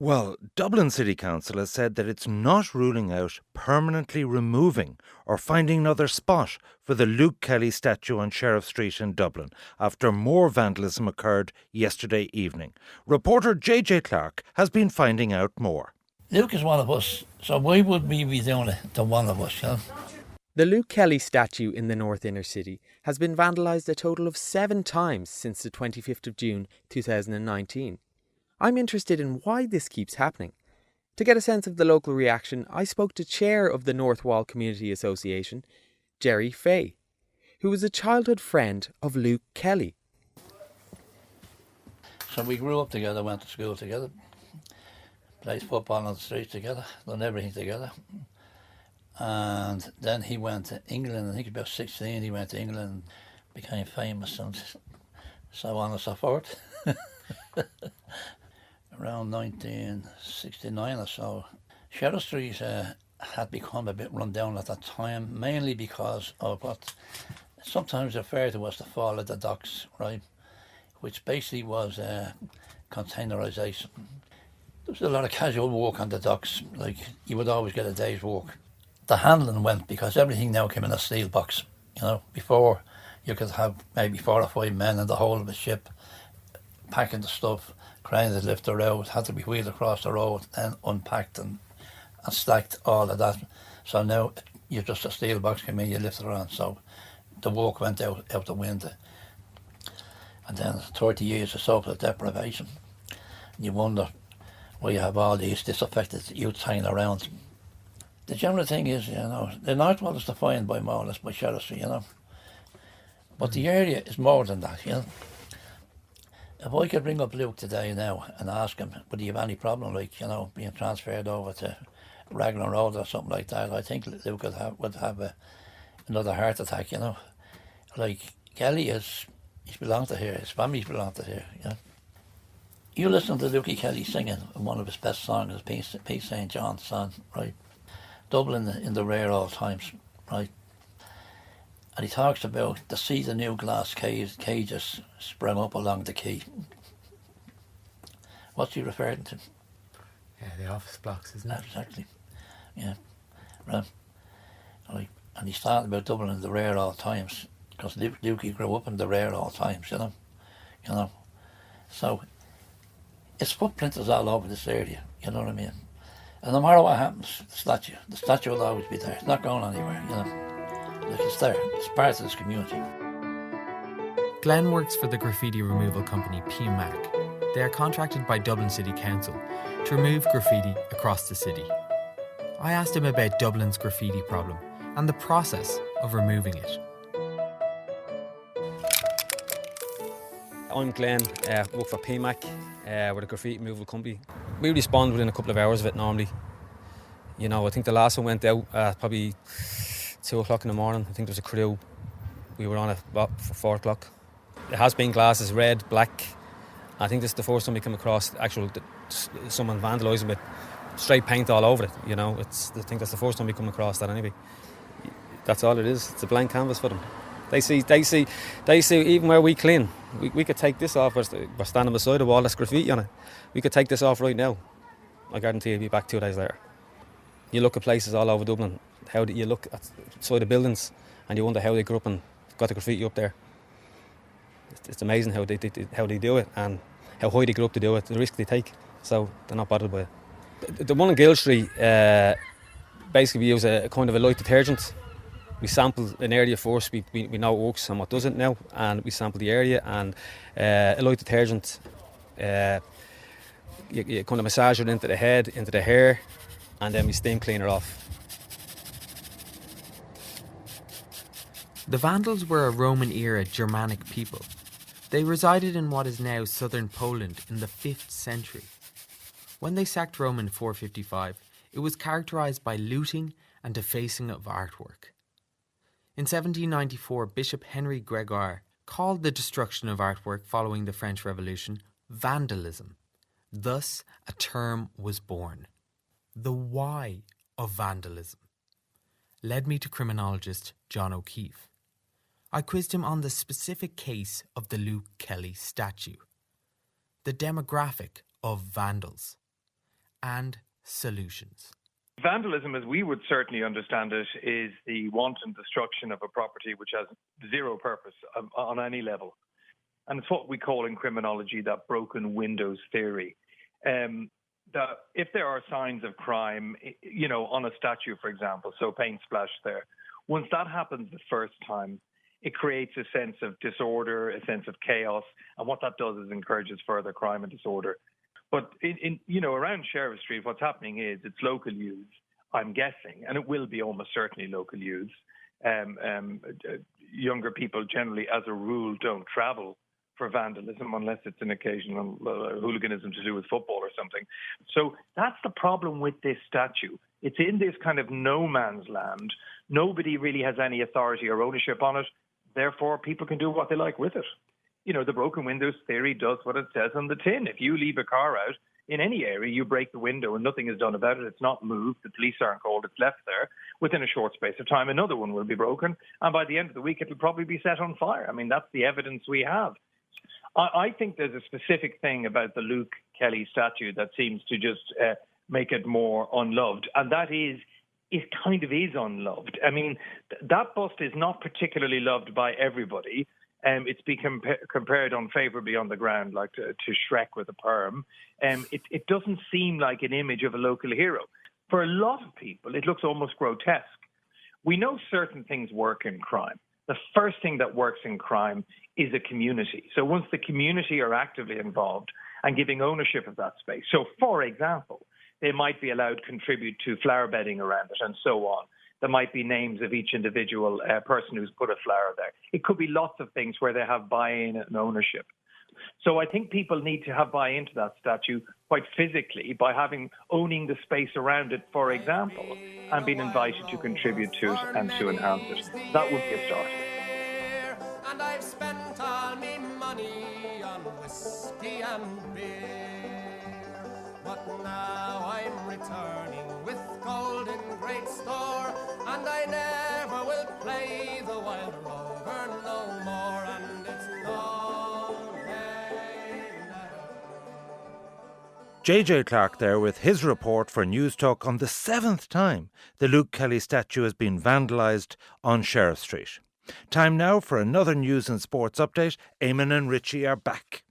Well, Dublin City Council has said that it's not ruling out permanently removing or finding another spot for the Luke Kelly statue on Sheriff Street in Dublin after more vandalism occurred yesterday evening. Reporter JJ Clark has been finding out more. Luke is one of us, so why would we be doing it to one of us, you know? The Luke Kelly statue in the North Inner City has been vandalised a total of 7 times since the 25th of June 2019. I'm interested in why this keeps happening. To get a sense of the local reaction, I spoke to Chair of the North Wall Community Association, Gerry Faye, who was a childhood friend of Luke Kelly. So we grew up together, went to school together, played football on the streets together, done everything together. And then he went to England, I think about 16, he went to England, became famous and so on and so forth. Around 1969 or so, Sheriff Street had become a bit run down at that time, mainly because of what sometimes referred to as the fall of the docks, right? Which basically was containerisation. There was a lot of casual work on the docks, like you would always get a day's work. The handling went because everything now came in a steel box. You know, before you could have maybe 4 or 5 men in the whole of a ship packing the stuff. Cranes that lift the road had to be wheeled across the road, then unpacked and stacked, all of that. So now you just a steel box come in, you lift it around. So the work went out the window. And then 30 years or so of deprivation. You wonder why you have all these disaffected youths hanging around. The general thing is, you know, the North Wall is defined by more or less by Sheriff Street, you know. But the area is more than that, you know. If I could ring up Luke today now and ask him, would he have any problem, like, you know, being transferred over to Raglan Road or something like that, I think Luke would have another heart attack, you know. Like, Kelly he's belonged to here, his family's belonged to here, you know. You listen to Lukey Kelly singing one of his best songs, Peace St. John's song, right? Dublin in the rare old times, right? And he talks about to see the new glass cages sprung up along the quay. What's he referring to? Yeah, the office blocks, isn't it? Exactly. Yeah. Right. And he's talking about Dublin in the rare old times, because Lukey grew up in the rare old times, you know. You know. So its footprint is all over this area, you know what I mean? And no matter what happens, the statue will always be there. It's not going anywhere, you know. Like, it's there. It's part of this community. Glen works for the graffiti removal company PMAC. They are contracted by Dublin City Council to remove graffiti across the city. I asked him about Dublin's graffiti problem and the process of removing it. I'm Glen, work for PMAC, we're a graffiti removal company. We respond within a couple of hours of it normally. You know, I think the last one went out at probably 2 o'clock in the morning. I think there was a crew. We were on it for 4 o'clock. It has been glasses, red, black. I think this is the first time we come across someone vandalising with straight paint all over it. You know, I think that's the first time we come across that anyway. That's all it is. It's a blank canvas for them. They see even where we clean. We could take this off. We're standing beside a wall that's graffiti on it. We could take this off right now. I guarantee you'll be back 2 days later. You look at places all over Dublin, you look at side of buildings and you wonder how they grew up and got the graffiti up there. It's amazing how they do it and how high they grew up to do it, the risk they take. So they're not bothered by it. The one in Gill Street, basically we use a kind of a light detergent. We sample an area first, we know what works and what doesn't now, and we sample the area, and a light detergent, you kind of massage it into the head, into the hair, and then we steam clean it off. The Vandals were a Roman-era Germanic people. They resided in what is now southern Poland in the 5th century. When they sacked Rome in 455, it was characterised by looting and defacing of artwork. In 1794, Bishop Henry Gregor called the destruction of artwork following the French Revolution vandalism. Thus, a term was born. The why of vandalism led me to criminologist John O'Keefe. I quizzed him on the specific case of the Luke Kelly statue, the demographic of vandals, and solutions. Vandalism, as we would certainly understand it, is the wanton destruction of a property which has zero purpose on any level. And it's what we call in criminology that broken windows theory. That if there are signs of crime, on a statue, for example, so paint splash there, once that happens the first time, it creates a sense of disorder, a sense of chaos. And what that does is encourages further crime and disorder. But around Sheriff Street, what's happening is it's local use, I'm guessing, and it will be almost certainly local use. Younger people generally, as a rule, don't travel for vandalism unless it's an occasional hooliganism to do with football or something. So that's the problem with this statue. It's in this kind of no man's land. Nobody really has any authority or ownership on it. Therefore, people can do what they like with it. The broken windows theory does what it says on the tin. If you leave a car out in any area, you break the window and nothing is done about it. It's not moved. The police aren't called. It's left there. Within a short space of time, another one will be broken. And by the end of the week, it'll probably be set on fire. I mean, that's the evidence we have. I think there's a specific thing about the Luke Kelly statue that seems to just make it more unloved. And that is, it kind of is unloved. I mean, that bust is not particularly loved by everybody. It's been compared unfavourably on the ground, like to Shrek with a perm. It doesn't seem like an image of a local hero. For a lot of people, it looks almost grotesque. We know certain things work in crime. The first thing that works in crime is a community. So once the community are actively involved and giving ownership of that space. So, for example, they might be allowed to contribute to flower bedding around it and so on. There might be names of each individual person who's put a flower there. It could be lots of things where they have buy-in and ownership. So I think people need to have buy into that statue quite physically by owning the space around it, for example, and being invited to contribute to it and to enhance it. That would be a start. And I've spent all me money on whiskey and beer, but now I'm returning with gold in great store, and I never will play the wild rover no more, and it's no way never. JJ Clark there with his report for News Talk on the 7th time the Luke Kelly statue has been vandalised on Sheriff Street. Time now for another news and sports update. Eamon and Richie are back.